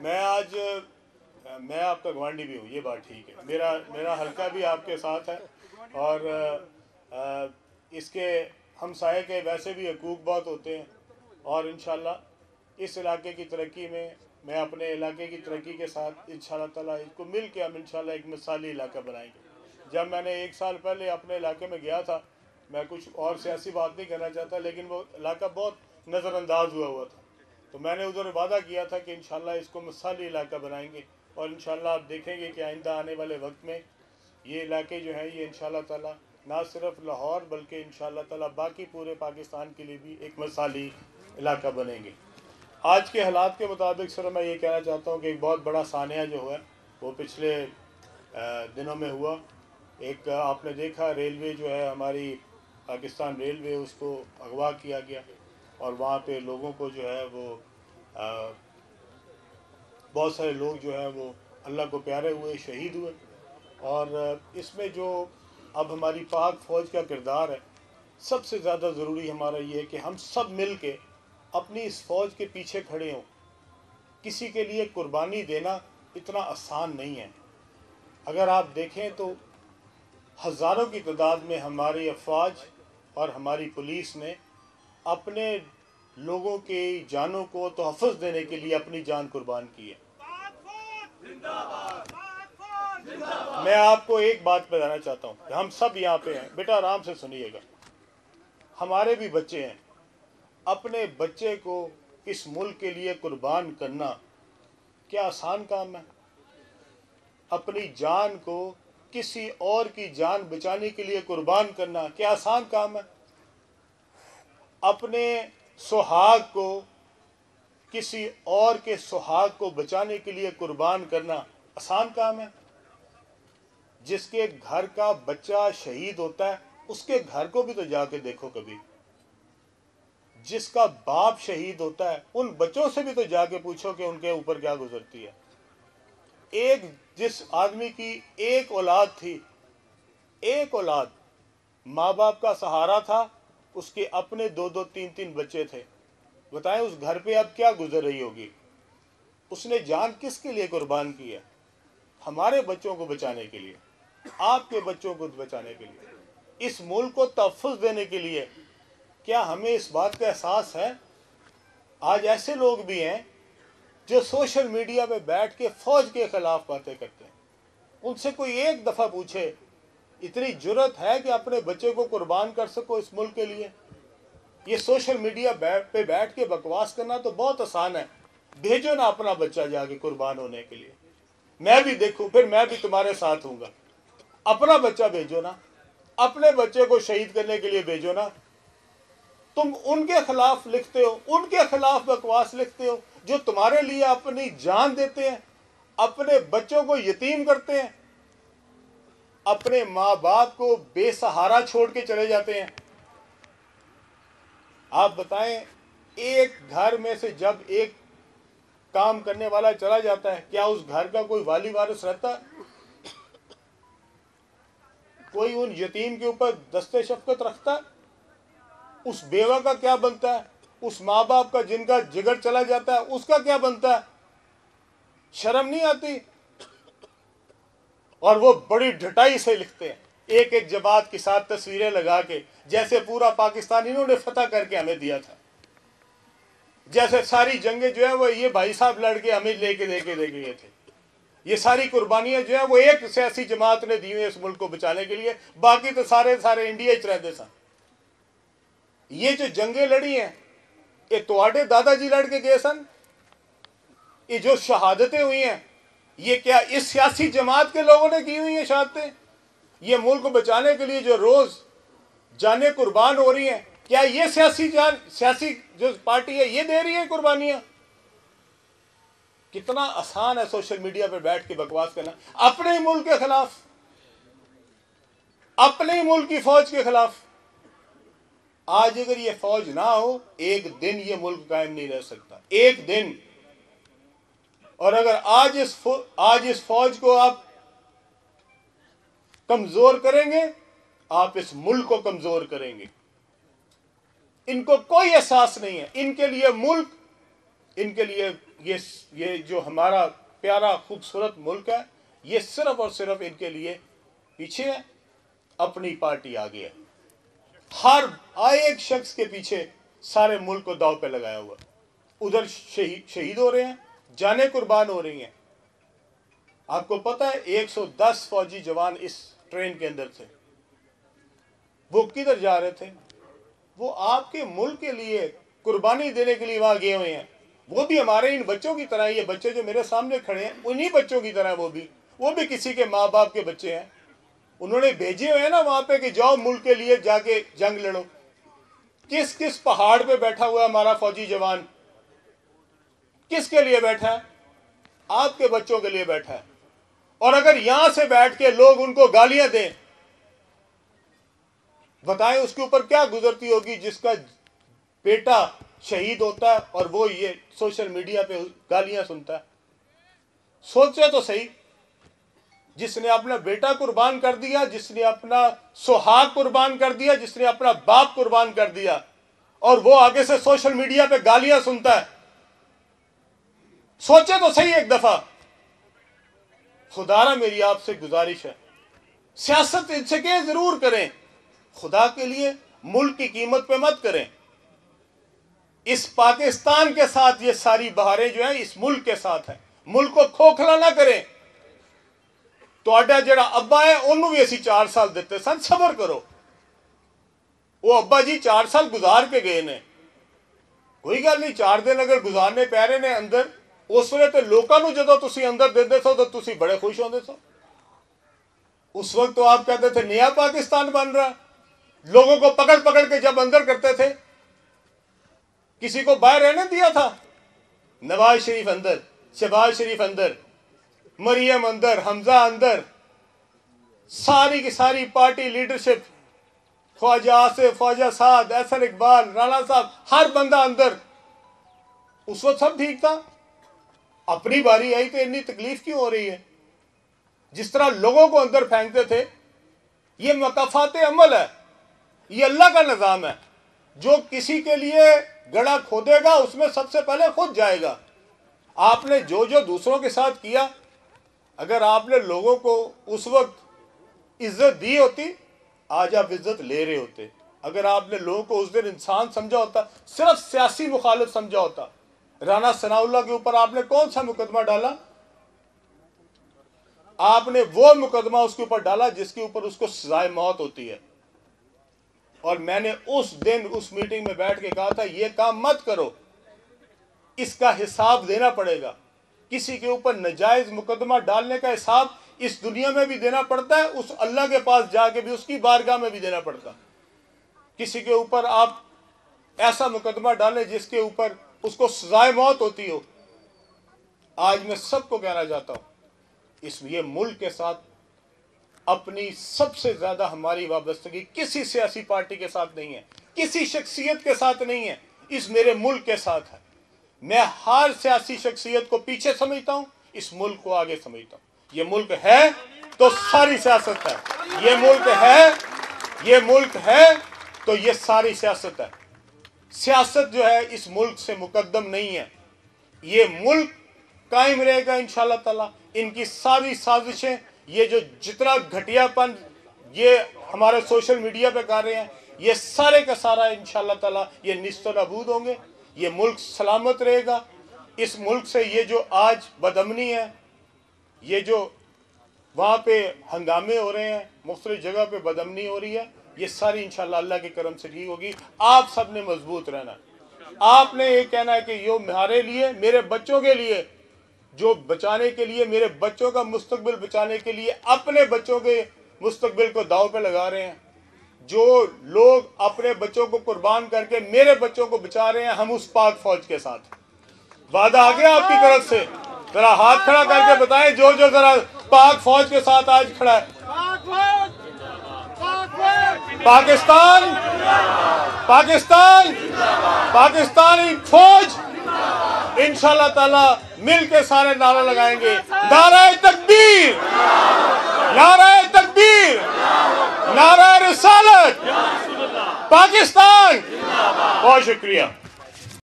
मैं आपका गवांडी भी हूँ, ये बात ठीक है। मेरा मेरा हल्का भी आपके साथ है, और इसके हमसाये के वैसे भी हकूक़ बहुत होते हैं, और इंशाल्लाह इस इलाके की तरक्की में मैं अपने इलाके की तरक्की के साथ इंशाल्लाह ताला इसको मिल के हम इंशाल्लाह एक मिसाली इलाका बनाएंगे। जब मैंने 1 साल पहले अपने इलाके में गया था, मैं कुछ और सियासी बात नहीं करना चाहता, लेकिन वो इलाका बहुत नज़रअंदाज हुआ था, तो मैंने उधर वादा किया था कि इंशाल्लाह इसको मिसाली इलाका बनाएंगे, और इंशाल्लाह आप देखेंगे कि आइंदा आने वाले वक्त में ये इलाके जो हैं ये इंशाल्लाह ताला ना सिर्फ लाहौर बल्कि इंशाल्लाह ताला बाकी पूरे पाकिस्तान के लिए भी एक मिसाली इलाका बनेंगे। आज के हालात के मुताबिक सर मैं ये कहना चाहता हूँ कि एक बहुत बड़ा सानिया जो है वो पिछले दिनों में हुआ। एक आपने देखा रेलवे जो है हमारी पाकिस्तान रेलवे, उसको अगवा किया गया, और वहाँ पे लोगों को जो है वो बहुत सारे लोग जो है वो अल्लाह को प्यारे हुए, शहीद हुए। और इसमें जो अब हमारी पाक फ़ौज का किरदार है, सबसे ज़्यादा ज़रूरी हमारा ये है कि हम सब मिल के अपनी इस फ़ौज के पीछे खड़े हों। किसी के लिए कुर्बानी देना इतना आसान नहीं है। अगर आप देखें तो हज़ारों की तादाद में हमारी अफवाज और हमारी पुलिस ने अपने लोगों के जानों को तहफ़्फ़ुज़ देने के लिए अपनी जान कुर्बान की है। मैं आपको एक बात बताना चाहता हूँ कि हम सब यहाँ पे हैं, बेटा आराम से सुनिएगा। हमारे भी बच्चे हैं, अपने बच्चे को इस मुल्क के लिए कुर्बान करना क्या आसान काम है? अपनी जान को किसी और की जान बचाने के लिए कुर्बान करना क्या आसान काम है? अपने सुहाग को किसी और के सुहाग को बचाने के लिए कुर्बान करना आसान काम है? जिसके घर का बच्चा शहीद होता है उसके घर को भी तो जाके देखो कभी। जिसका बाप शहीद होता है उन बच्चों से भी तो जाके पूछो कि उनके ऊपर क्या गुजरती है। जिस आदमी की एक औलाद थी, एक औलाद, माँ बाप का सहारा था, उसके अपने 2-2, 3-3 बच्चे थे। बताएं उस घर पे अब क्या गुजर रही होगी। उसने जान किसके लिए कुर्बान की है? हमारे बच्चों को बचाने के लिए, आपके बच्चों को बचाने के लिए, इस मुल्क को तहफ़्फ़ुज़ देने के लिए। क्या हमें इस बात का एहसास है? आज ऐसे लोग भी हैं जो सोशल मीडिया पे बैठ के फ़ौज के ख़िलाफ़ बातें करते हैं। उनसे कोई एक दफ़ा पूछे, इतनी जुर्रत है कि अपने बच्चे को कुर्बान कर सको इस मुल्क के लिए? ये सोशल मीडिया पे बैठ के बकवास करना तो बहुत आसान है। भेजो ना अपना बच्चा जाके कुर्बान होने के लिए, मैं भी देखूं, फिर मैं भी तुम्हारे साथ हूँगा। अपना बच्चा भेजो ना, अपने बच्चे को शहीद करने के लिए भेजो ना। तुम उनके खिलाफ लिखते हो, उनके खिलाफ बकवास लिखते हो जो तुम्हारे लिए अपनी जान देते हैं, अपने बच्चों को यतीम करते हैं, अपने माँ बाप को बेसहारा छोड़ के चले जाते हैं। आप बताएं, एक घर में से जब एक काम करने वाला चला जाता है, क्या उस घर का कोई वाली वारिस रहता? कोई उन यतीम के ऊपर दस्ते शफकत रखता? उस बेवा का क्या बनता है? उस माँ बाप का जिनका जिगर चला जाता है उसका क्या बनता है? शर्म नहीं आती? और वो बड़ी ढटाई से लिखते हैं, एक एक जमात के साथ तस्वीरें लगा के, जैसे पूरा पाकिस्तान इन्होंने फतह करके हमें दिया था, जैसे सारी जंगें जो है वो ये भाई साहब लड़के हमें लेके दे गए थे। ये सारी कुर्बानियां जो है वो एक सियासी जमात ने दी हुई इस मुल्क को बचाने के लिए, बाकी तो सारे इंडिया च रहते सन। ये जो जंगें लड़ी हैं ये तुहाडे दादाजी लड़ के गए सन। ये जो शहादतें हुई हैं ये क्या इस सियासी जमात के लोगों ने की हुई हैं शहादतें? ये मुल्क बचाने के लिए जो रोज जाने कुर्बान हो रही हैं, क्या ये सियासी जो पार्टी है ये दे रही है कुर्बानियां? कितना आसान है सोशल मीडिया पर बैठ के बकवास करना अपने ही मुल्क के खिलाफ, अपने ही मुल्क की फौज के खिलाफ। आज अगर ये फौज ना हो, एक दिन ये मुल्क कायम नहीं रह सकता, एक दिन। और अगर आज इस फौज को आप कमजोर करेंगे, आप इस मुल्क को कमजोर करेंगे। इनको कोई एहसास नहीं है, इनके लिए मुल्क इनके लिए ये जो हमारा प्यारा खूबसूरत मुल्क है, ये सिर्फ और सिर्फ इनके लिए पीछे है, अपनी पार्टी आगे है। हर एक शख्स के पीछे सारे मुल्क को दाव पे लगाया हुआ, उधर शहीद हो रहे हैं, जानें कुर्बान हो रही हैं। आपको पता है 110 फौजी जवान इस ट्रेन के अंदर थे, वो किधर जा रहे थे? वो आपके मुल्क के लिए कुर्बानी देने के लिए वहां गए हुए हैं। वो भी हमारे इन बच्चों की तरह, ये बच्चे जो मेरे सामने खड़े हैं उन्हीं बच्चों की तरह वो भी किसी के माँ बाप के बच्चे हैं। उन्होंने भेजे हुए हैं ना वहां पे कि जाओ मुल्क के लिए जाके जंग लड़ो। किस किस पहाड़ पे बैठा हुआ है हमारा फौजी जवान? किसके लिए बैठा है? आपके बच्चों के लिए बैठा है। और अगर यहां से बैठ के लोग उनको गालियां दें, बताएं उसके ऊपर क्या गुजरती होगी जिसका बेटा शहीद होता है और वो ये सोशल मीडिया पे गालियां सुनता है। सोचे तो सही, जिसने अपना बेटा कुर्बान कर दिया, जिसने अपना सुहाग कुर्बान कर दिया, जिसने अपना बाप कुर्बान कर दिया, और वो आगे से सोशल मीडिया पे गालियां सुनता है। सोचे तो सही एक दफा। खुदारा मेरी आपसे गुजारिश है, सियासत इनसे के जरूर करें, खुदा के लिए मुल्क की कीमत पे मत करें। इस पाकिस्तान के साथ ये सारी बहारें जो है इस मुल्क के साथ है, मुल्क को खोखला ना करें। ਤੁਹਾਡਾ ਜਿਹੜਾ ਅੱਬਾ ਹੈ ਉਹਨੂੰ ਵੀ ਅਸੀਂ 4 ਸਾਲ ਦਿੱਤੇ ਸਨ, ਸਬਰ ਕਰੋ। ਉਹ ਅੱਬਾ ਜੀ 4 ਸਾਲ ਗੁਜ਼ਾਰ ਕੇ ਗਏ ਨੇ, ਕੋਈ ਗੱਲ ਨਹੀਂ। 4 ਦਿਨ ਅਗਰ ਗੁਜ਼ਾਰਨੇ ਪੈ ਰਹੇ ਨੇ ਅੰਦਰ, ਉਸ ਵੇਲੇ ਤੇ ਲੋਕਾਂ ਨੂੰ ਜਦੋਂ ਤੁਸੀਂ ਅੰਦਰ ਦਿੰਦੇ ਸੋ ਤਾਂ ਤੁਸੀਂ ਬੜੇ ਖੁਸ਼ ਹੁੰਦੇ ਸੋ। उस वक्त तो आप कहते थे नया पाकिस्तान बन रहा, लोगों को पकड़ पकड़ के जब अंदर करते थे, किसी को बाहर रहने दिया था? नवाज शरीफ अंदर, शहबाज शरीफ अंदर, मरियम अंदर, हमजा अंदर, सारी की सारी पार्टी लीडरशिप, ख्वाजा आसिफ, ख्वाजा साद, एहसन इकबाल, राणा साहब, हर बंदा अंदर। उस वक्त सब ठीक था। अपनी बारी आई तो इतनी तकलीफ क्यों हो रही है? जिस तरह लोगों को अंदर फेंकते थे, ये मकाफात अमल है, ये अल्लाह का निज़ाम है। जो किसी के लिए गड़ा खोदेगा उसमें सबसे पहले खुद जाएगा। आपने जो जो दूसरों के साथ किया, अगर आपने लोगों को उस वक्त इज्जत दी होती, आज आप इज्जत ले रहे होते। अगर आपने लोगों को उस दिन इंसान समझा होता, सिर्फ सियासी मुखालिफ समझा होता। राना सनाउल्लाह के ऊपर आपने कौन सा मुकदमा डाला? आपने वो मुकदमा उसके ऊपर डाला जिसके ऊपर उसको सजाए मौत होती है। और मैंने उस दिन उस मीटिंग में बैठ के कहा था, ये काम मत करो, इसका हिसाब देना पड़ेगा। किसी के ऊपर नजायज मुकदमा डालने का हिसाब इस दुनिया में भी देना पड़ता है, उस अल्लाह के पास जाके भी, उसकी बारगाह में भी देना पड़ता। किसी के ऊपर आप ऐसा मुकदमा डालें जिसके ऊपर उसको सजाए मौत होती हो। आज मैं सबको कहना चाहता हूं, ये मुल्क के साथ अपनी सबसे ज्यादा हमारी वाबस्तगी किसी सियासी पार्टी के साथ नहीं है, किसी शख्सियत के साथ नहीं है, इस मेरे मुल्क के साथ है। मैं हर सियासी शख्सियत को पीछे समझता हूं, इस मुल्क को आगे समझता हूं। ये मुल्क है तो सारी सियासत है, ये मुल्क है तो ये सारी सियासत है। सियासत जो है इस मुल्क से मुकद्दम नहीं है। ये मुल्क कायम रहेगा इंशाअल्लाह ताला। इनकी सारी साजिशें, ये जो जितना घटियापन ये हमारे सोशल मीडिया पे कर रहे हैं, ये सारे का सारा इंशाअल्लाह ताला ये निस्त नाबूद होंगे। ये मुल्क सलामत रहेगा। इस मुल्क से ये जो आज बदअमनी है, ये जो वहाँ पे हंगामे हो रहे हैं, मुख्तलिफ जगह पे बदअमनी हो रही है, ये सारी इंशाअल्लाह अल्लाह के करम से ठीक होगी। आप सब ने मजबूत रहना। आपने ये कहना है कि ये हमारे लिए, मेरे बच्चों के लिए, जो बचाने के लिए, मेरे बच्चों का मुस्तकबिल बचाने के लिए अपने बच्चों के मुस्तकबिल को दाव पे लगा रहे हैं। जो लोग अपने बच्चों को कुर्बान करके मेरे बच्चों को बचा रहे हैं, हम उस पाक फौज के साथ। वादा आ गया आपकी तरफ से? जरा हाथ खड़ा करके बताएं जो जो जरा पाक फौज के साथ आज खड़ा है। पाकिस्तान, पाकिस्तान, पाकिस्तानी फौज इंशाअल्लाह ताला मिल के सारे नारा लगाएंगे। नारे तकबीर, नारे तकबीर, नारा रिसालत, पाकिस्तान। बहुत शुक्रिया।